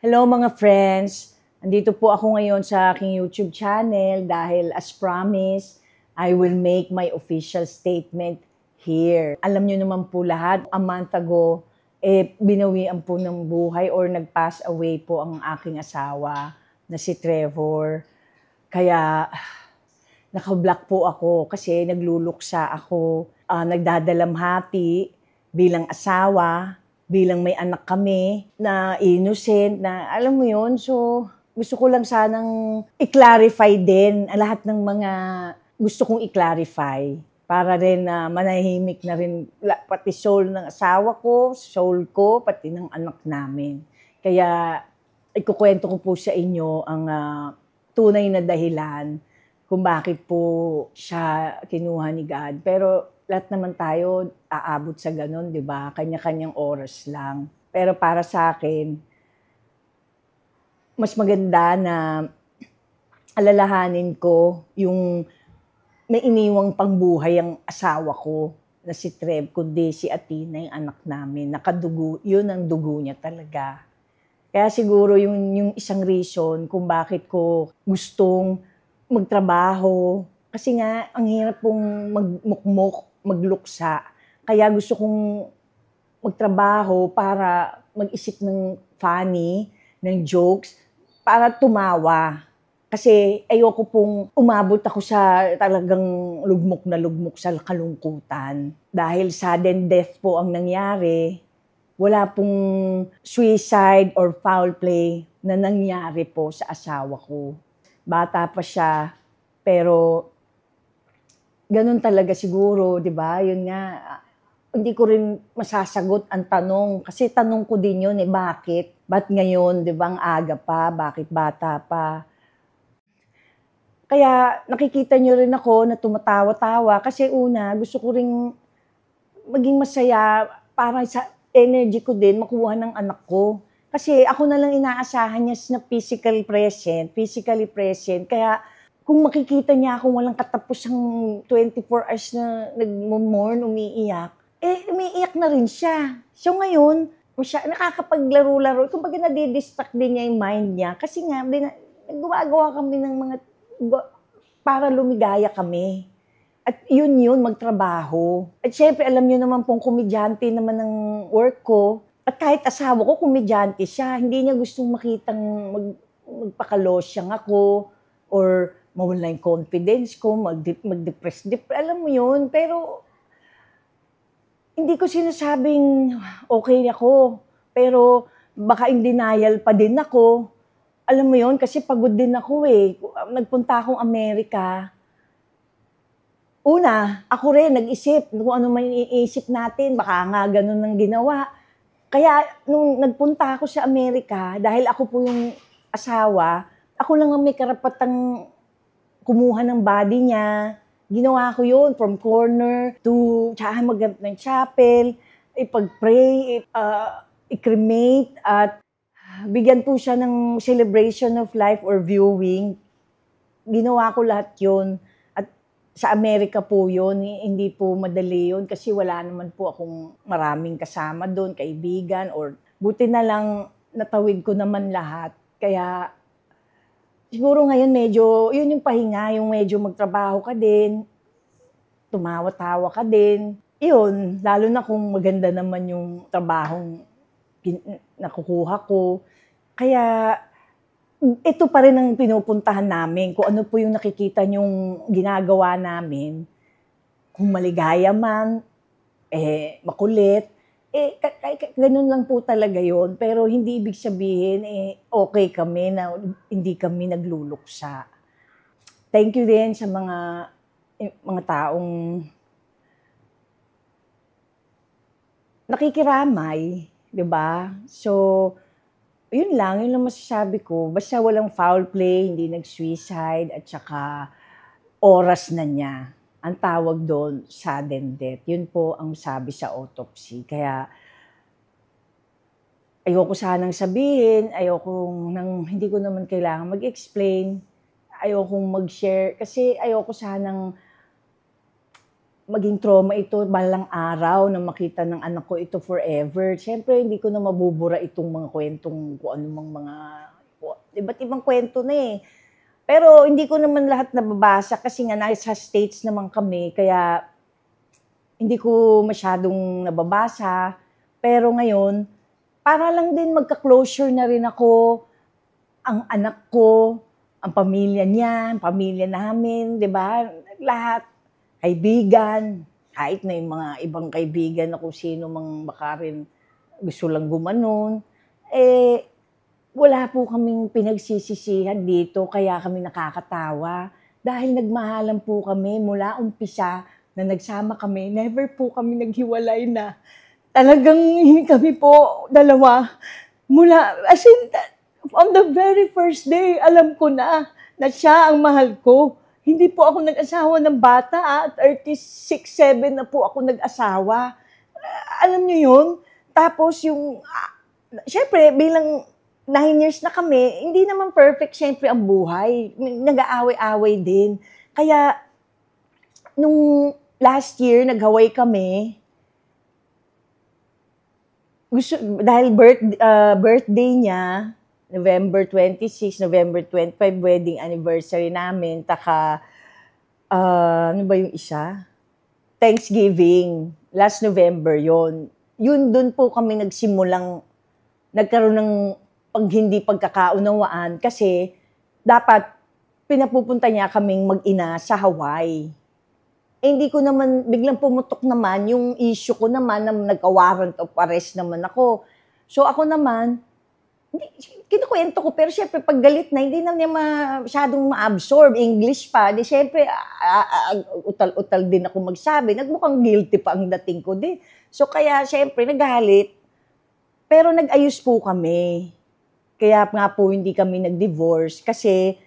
Hello mga friends! Andito po ako ngayon sa aking YouTube channel dahil as promised, I will make my official statement here. Alam niyo naman po lahat, a month ago, binawian po ng buhay or nag-pass away po ang aking asawa na si Trevor. Kaya naka-block po ako kasi nagluluksa ako, nagdadalamhati bilang asawa, bilang may anak kami na innocent, na alam mo yon. So, gusto ko lang sanang i-clarify din lahat ng mga gusto kong i-clarify para rin na manahimik na rin pati soul ng asawa ko, soul ko, pati ng anak namin. Kaya ikukwento ko po sa inyo ang tunay na dahilan kung bakit po siya kinuha ni God. Pero lahat naman tayo aabot sa ganun, di ba? Kanya-kanyang oras lang. Pero para sa akin, mas maganda na alalahanin ko yung may iniwang pangbuhay ang asawa ko na si Trev, kundi si Athena, yung anak namin. Nakadugo, yun ang dugo niya talaga. Kaya siguro yung isang reason kung bakit ko gustong magtrabaho. Kasi nga, ang hirap pong magmukmok, magluksa. Kaya gusto kong magtrabaho para mag-isip ng funny, ng jokes, para tumawa. Kasi ayoko pong umabot ako sa talagang lugmok na lugmok sa kalungkutan. Dahil sudden death po ang nangyari, wala pong suicide or foul play na nangyari po sa asawa ko. Bata pa siya, pero ganun talaga siguro, di ba? Yun nga, hindi ko rin masasagot ang tanong. Kasi tanong ko din yun, bakit? Ba't ngayon, di ba, ang aga pa? Bakit bata pa? Kaya nakikita nyo rin ako na tumatawa-tawa. Kasi una, gusto ko rin maging masaya para sa energy ko din, makuha ng anak ko. Kasi ako na lang inaasahan niya na physically present. Kaya kung makikita niya akong walang katapusang 24 hours na nagmumorn, umiiyak, umiiyak na rin siya. So ngayon, nakakapaglaro-laro. Kumbaga nadidistract din niya yung mind niya. Kasi nga, naggawa kami ng mga, para lumigaya kami. At yun, magtrabaho. At syempre, alam niyo naman pong komedyante naman ng work ko. At kahit asawa ko, komedyante siya. Hindi niya gustong makitang magpakalosyang ako or mawala yung confidence ko, mag-depress. Alam mo yun, pero hindi ko sinasabing okay ako. Pero baka in denial pa din ako. Alam mo yun, kasi pagod din ako eh. Nagpunta akong Amerika. Una, ako rin nag-isip kung ano man iisip natin, baka nga ganun ang ginawa. Kaya nung nagpunta ako sa Amerika, dahil ako po yung asawa, ako lang ang may karapatang kumuha ng body niya. Ginawa ko yun from corner to maghanap ng chapel, ipag-pray, i-cremate, at bigyan po siya ng celebration of life or viewing. Ginawa ko lahat yun. At sa Amerika po yun, hindi po madali yun kasi wala naman po akong maraming kasama doon, kaibigan, or buti na lang natawid ko naman lahat. Kaya siguro ngayon medyo, yun yung pahinga, yung medyo magtrabaho ka din, tumawa-tawa ka din. Yun, lalo na kung maganda naman yung trabahong nakukuha ko. Kaya ito pa rin ang pinupuntahan namin, kung ano po yung nakikita nyong ginagawa namin. Kung maligaya man, makulit, ganun lang po talaga yon. Pero hindi ibig sabihin, okay kami na hindi kami nagluluksa. Thank you din sa mga taong nakikiramay, di ba? So, yun lang masasabi ko. Basta walang foul play, hindi nag-suicide, at saka oras na niya. Ang tawag doon, sudden death. Yun po ang sabi sa autopsy. Kaya, ayoko sanang sabihin, hindi ko naman kailangan mag-explain, ayokong mag-share, kasi ayoko sanang maging trauma ito balang araw na makita ng anak ko ito forever. Siyempre, hindi ko na mabubura itong mga kwentong kung anumang mga iba't ibang kwento na eh. Pero hindi ko naman lahat nababasa kasi nga nasa States naman kami, kaya hindi ko masyadong nababasa. Pero ngayon, para lang din magka-closure na rin ako, ang anak ko, ang pamilya niya, ang pamilya namin, di ba? Lahat, kaibigan, kahit na yung mga ibang kaibigan na kung sino mang baka rin gusto lang gumanon, eh, wala po kaming pinagsisisihan dito, kaya kami nakakatawa. Dahil nagmahalan po kami mula umpisa na nagsama kami, never po kami naghiwalay na. Talagang kami po, dalawa, mula, as in, on the very first day, alam ko na siya ang mahal ko. Hindi po ako nag-asawa ng bata, 36, 7 na po ako nag-asawa. Alam niyo yun? Tapos yung, syempre, bilang 9 years na kami, hindi naman perfect syempre ang buhay. Nag-aaway-away din. Kaya, nung last year, nag-Hawaii kami, dahil birthday niya, November 26, November 25, wedding anniversary namin, taka, ano ba yung isa? Thanksgiving, last November yon. Yun dun po kami nagkaroon ng hindi pagkakaunawaan kasi dapat pinapupunta niya kaming mag-ina sa Hawaii. Eh, hindi ko naman, biglang pumutok naman yung issue ko naman na nagka-warrant of arrest naman ako. So ako naman, kinukwento ko, pero syempre pag galit na, hindi na niya masyadong ma-absorb, English pa. Di syempre, utal-utal din ako magsabi. Nagmukhang guilty pa ang dating ko din. So kaya syempre, nagalit. Pero nag-ayos po kami. Kaya nga po hindi kami nag-divorce kasi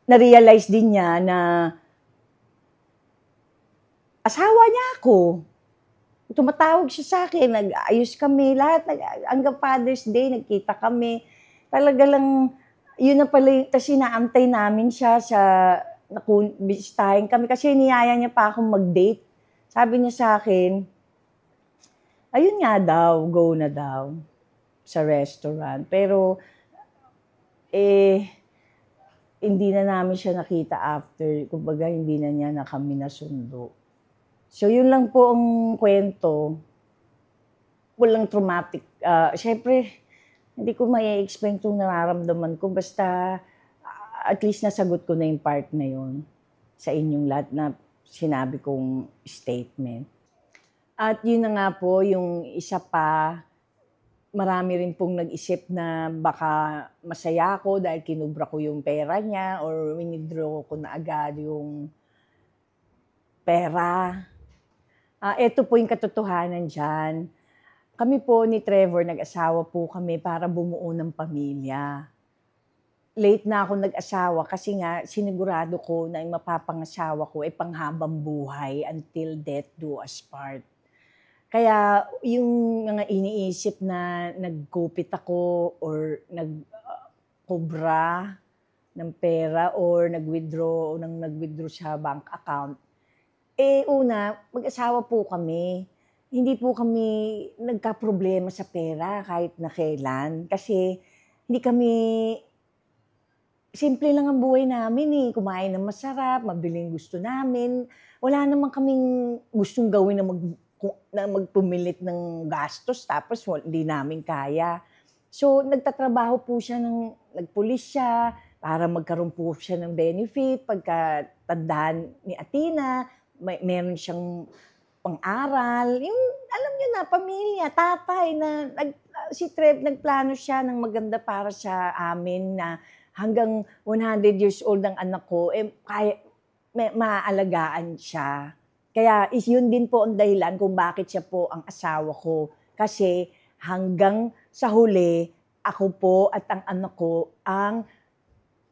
na-realize din niya na asawa niya ako. Tumatawag siya sa akin, nag-ayos kami, lahat, hanggang Father's Day, nagkita kami. Talaga lang, yun na pala, kasi naantay namin siya sa, bisitahin kami, kasi niyaya niya pa akong mag-date. Sabi niya sa akin, ayun nga daw, go na daw sa restaurant. Pero, hindi na namin siya nakita after, kumbaga hindi na niya na kami nasundo. So, yun lang po ang kwento. Walang traumatic. Siyempre, hindi ko mai-explain itong nararamdaman ko. Basta, at least nasagot ko na yung part na yun sa inyong lahat na sinabi kong statement. At yun na nga po, yung isa pa, marami rin pong nag-isip na baka masaya ako dahil kinubra ko yung pera niya or winidraw ko na agad yung pera. Ito po yung katotohanan dyan. Kami po ni Trevor, nag-asawa po kami para bumuo ng pamilya. Late na ako nag-asawa kasi nga sinigurado ko na yung mapapangasawa ko ay panghabang buhay until death do us part. Kaya yung mga iniisip na nagkupit ako or nagkobra ng pera or nag-withdraw sa bank account, una, mag-asawa po kami. Hindi po kami nagka-problema sa pera kahit na kailan. Kasi hindi kami, simple lang ang buhay namin eh. Kumain ng masarap, mabiling gusto namin. Wala naman kaming gustong gawin na magpumilit ng gastos tapos hindi namin kaya. So, nagtatrabaho po siya, nagpulis siya para magkaroon po siya ng benefit pagkatandaan ni Athena. Meron siyang pang-aral, yung alam niyo na, pamilya, tatay na, si Trev, nagplano siya ng maganda para sa amin na hanggang 100 years old ang anak ko, kaya maaalagaan siya. Kaya yun din po ang dahilan kung bakit siya po ang asawa ko. Kasi hanggang sa huli, ako po at ang anak ko ang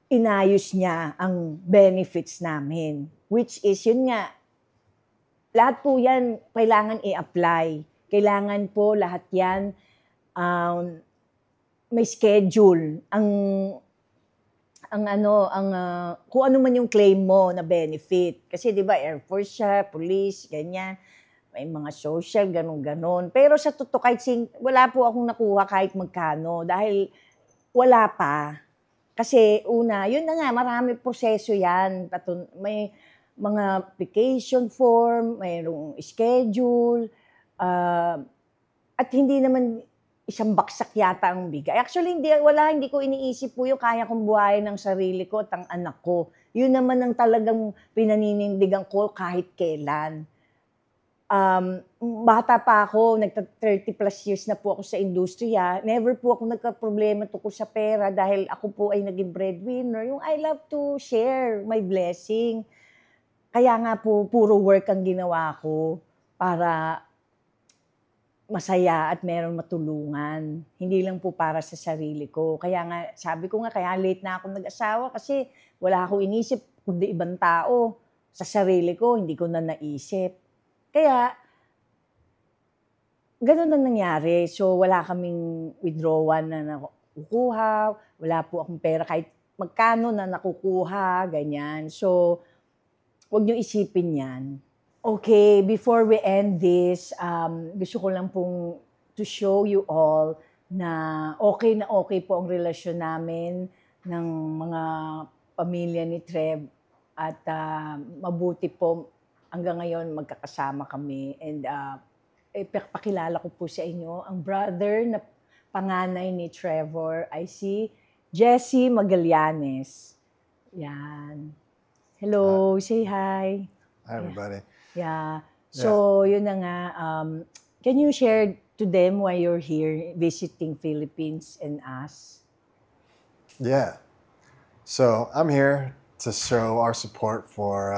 inayos niya ang benefits namin. Which is, yun nga, lahat po yan kailangan i-apply. Kailangan po lahat yan may schedule. kung ano man yung claim mo na benefit. Kasi 'di ba, Air Force siya, police, ganyan. May mga social, ganun-ganon. Pero sa totoo, wala po akong nakuha kahit magkano dahil wala pa. Kasi una, yun na nga, marami proseso yan. May mga application form, mayroong schedule, at hindi naman isang baksak yata ang bigay. Actually, hindi ko iniisip po yung kaya kong buhayin ng sarili ko at ang anak ko. Yun naman ang talagang pinaninindigan ko kahit kailan. Bata pa ako, 30 plus years na po ako sa industriya. Never po ako nagka-problema tungkol sa pera dahil ako po ay naging breadwinner. Yung I love to share my blessing. Kaya nga po, puro work ang ginawa ko para masaya at meron matulungan. Hindi lang po para sa sarili ko. Kaya nga, sabi ko nga, kaya late na ako nag-asawa kasi wala akong inisip kundi ibang tao. Sa sarili ko, hindi ko na naisip. Kaya, ganun na nangyari. So, wala kaming withdrawal na nakukuha. Wala po akong pera kahit magkano na nakukuha, ganyan. So, huwag niyo isipin yan. Okay, before we end this, gusto ko lang pong to show you all na okay po ang relasyon namin ng mga pamilya ni Trev at mabuti po hanggang ngayon magkakasama kami. And pakilala ko po sa inyo, ang brother na panganay ni Trevor ay si Jesse Magallanes. Yan. Hello, say hi. Hi, everybody. Yeah. So, yun na nga. Can you share to them why you're here visiting Philippines and us? Yeah. So, I'm here to show our support for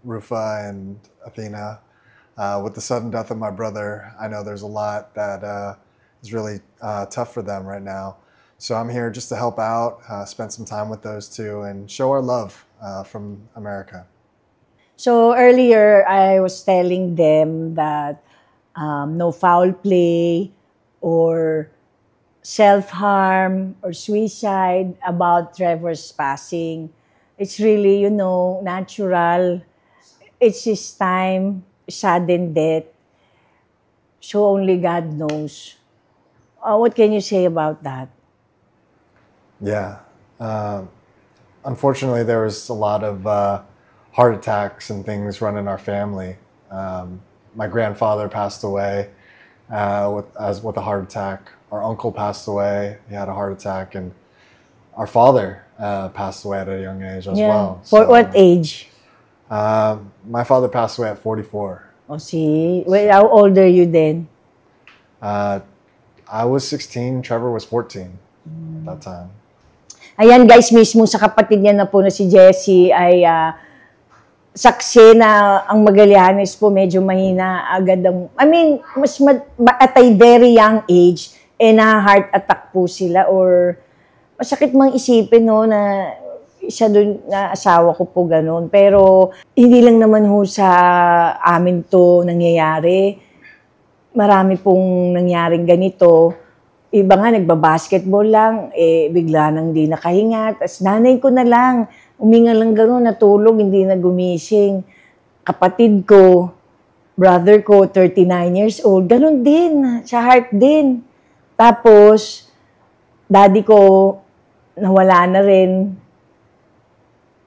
Rufa and Athena. With the sudden death of my brother, I know there's a lot that is really tough for them right now. So I'm here just to help out, spend some time with those two, and show our love from America. So earlier, I was telling them that no foul play or self-harm or suicide about Trevor's passing. It's really, natural. It's his time, sudden death. So only God knows. What can you say about that? Yeah. Unfortunately, there was a lot of heart attacks and things run in our family. My grandfather passed away with a heart attack. Our uncle passed away. He had a heart attack. And our father passed away at a young age as well. For what age? My father passed away at 44. Oh, see? Wait, how old are you then? I was 16. Trevor was 14 at that time. Ayan guys, mismo sa kapatid niya na po na si Jessie ay saksi na ang Magallanes po medyo mahina agad at a very young age, na heart attack po sila or masakit mang isipin na isa doon na asawa ko po ganun. Pero hindi lang naman sa amin to nangyayari. Marami pong nangyaring ganito. Iba nga, nagbabasketball lang, bigla nang di nakahinga. Tapos nanay ko na lang, uminga lang gano'n, natulog, hindi na gumising. Kapatid ko, brother ko, 39 years old, gano'n din, sa heart din. Tapos, daddy ko, nawala na rin.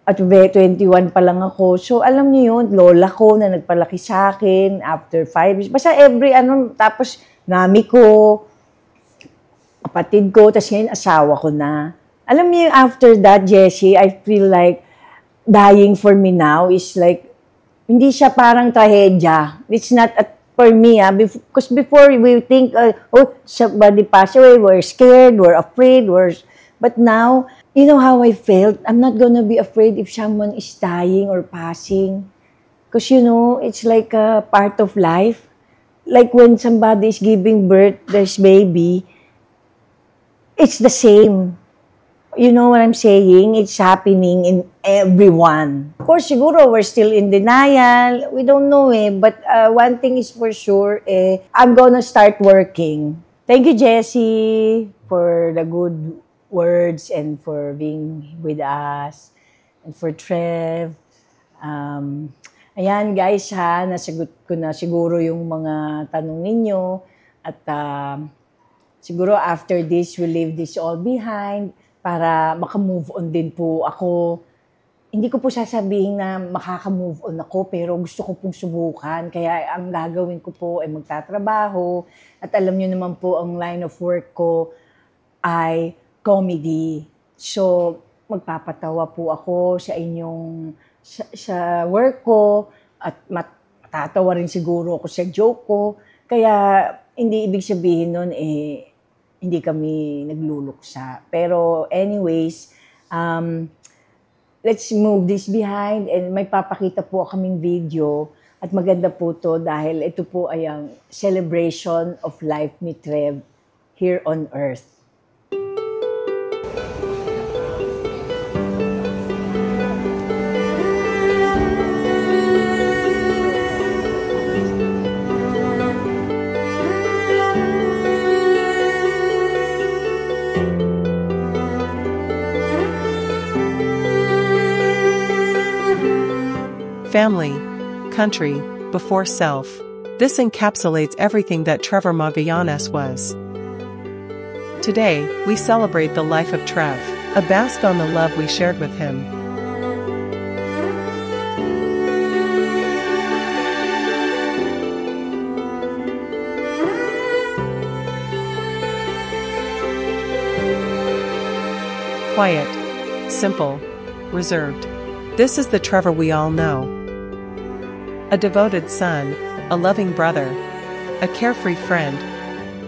At 21 pa lang ako. So, alam niyo yun, lola ko na nagpalaki sa akin after 5 years. Basta tapos mami ko, kapatid ko, tapos ngayon asawa ko na. Alam niyo, after that, Jessie, I feel like dying for me now is like, hindi siya parang trahedya. It's not, for me, because before we think, somebody passed away, we're scared, we're afraid, but now, you know how I felt? I'm not gonna be afraid if someone is dying or passing. Because, it's like a part of life. Like when somebody is giving birth, there's baby, it's the same. You know what I'm saying? It's happening in everyone. Of course, siguro we're still in denial. We don't know But one thing is for sure, I'm gonna start working. Thank you, Jessie, for the good words and for being with us. And for Trev. Ayan guys ha, nasagot ko na siguro yung mga tanong ninyo. At siguro after this, we'll leave this all behind para makamove on din po ako. Hindi ko po sasabihin na makaka-move on ako, pero gusto ko pong subukan. Kaya ang gagawin ko po ay magtatrabaho. At alam niyo naman po, ang line of work ko ay comedy. So, magpapatawa po ako sa inyong, sa work ko. At matatawa rin siguro ako sa joke ko. Kaya, hindi ibig sabihin nun, hindi kami nagluluksa. Pero anyways, let's move this behind and may papakita po kaming video at maganda po to dahil ito po ay ang celebration of life ni Trev here on earth. Family, country, before self. This encapsulates everything that Trevor Magallanes was. Today, we celebrate the life of Trev, a bask on the love we shared with him. Quiet, simple, reserved. This is the Trevor we all know. A devoted son, a loving brother, a carefree friend,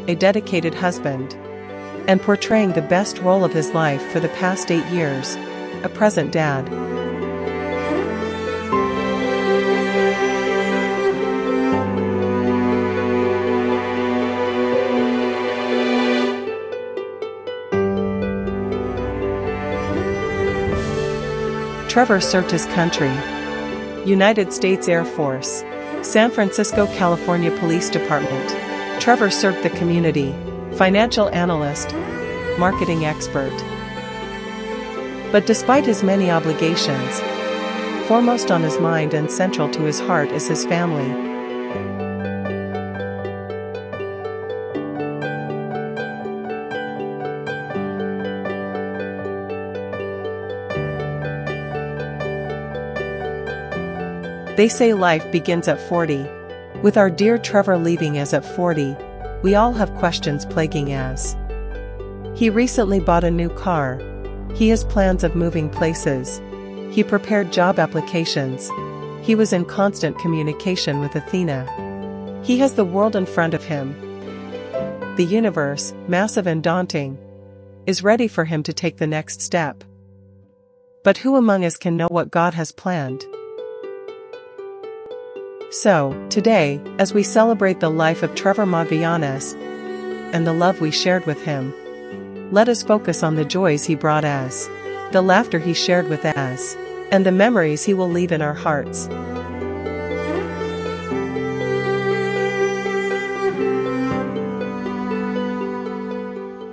a dedicated husband, and portraying the best role of his life for the past 8 years, a present dad. Trevor served his country. United States Air Force, San Francisco, California Police Department. Trevor served the community, financial analyst, marketing expert. But despite his many obligations, foremost on his mind and central to his heart is his family. They say life begins at 40. With our dear Trevor leaving us at 40, we all have questions plaguing us. He recently bought a new car. He has plans of moving places. He prepared job applications. He was in constant communication with Athena. He has the world in front of him. The universe, massive and daunting, is ready for him to take the next step. But who among us can know what God has planned? So, today, as we celebrate the life of Trevor Magallanes and the love we shared with him, let us focus on the joys he brought us, the laughter he shared with us, and the memories he will leave in our hearts.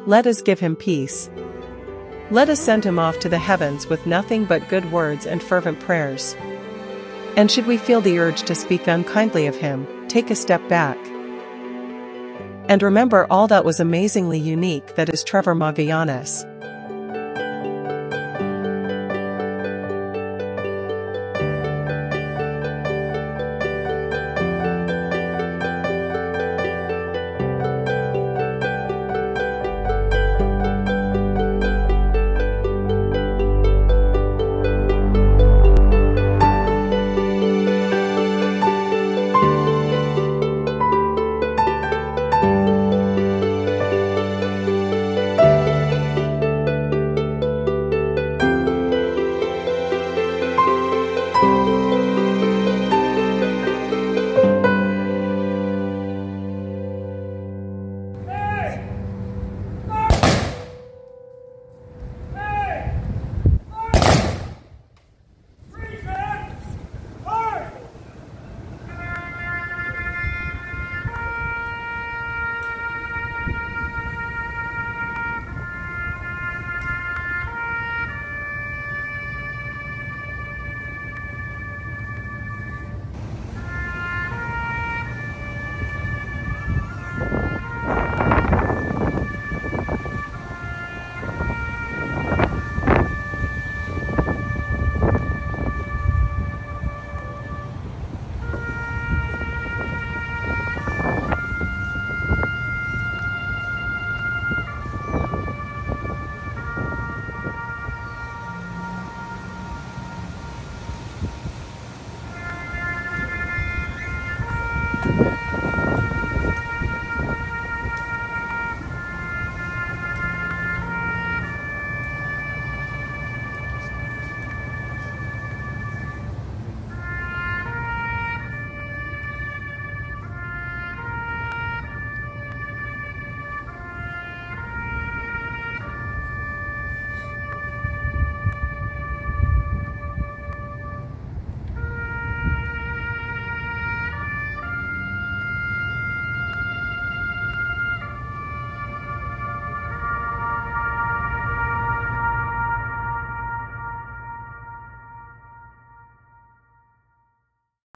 Let us give him peace. Let us send him off to the heavens with nothing but good words and fervent prayers. And should we feel the urge to speak unkindly of him, take a step back. And remember all that was amazingly unique that is Trevor Magallanes.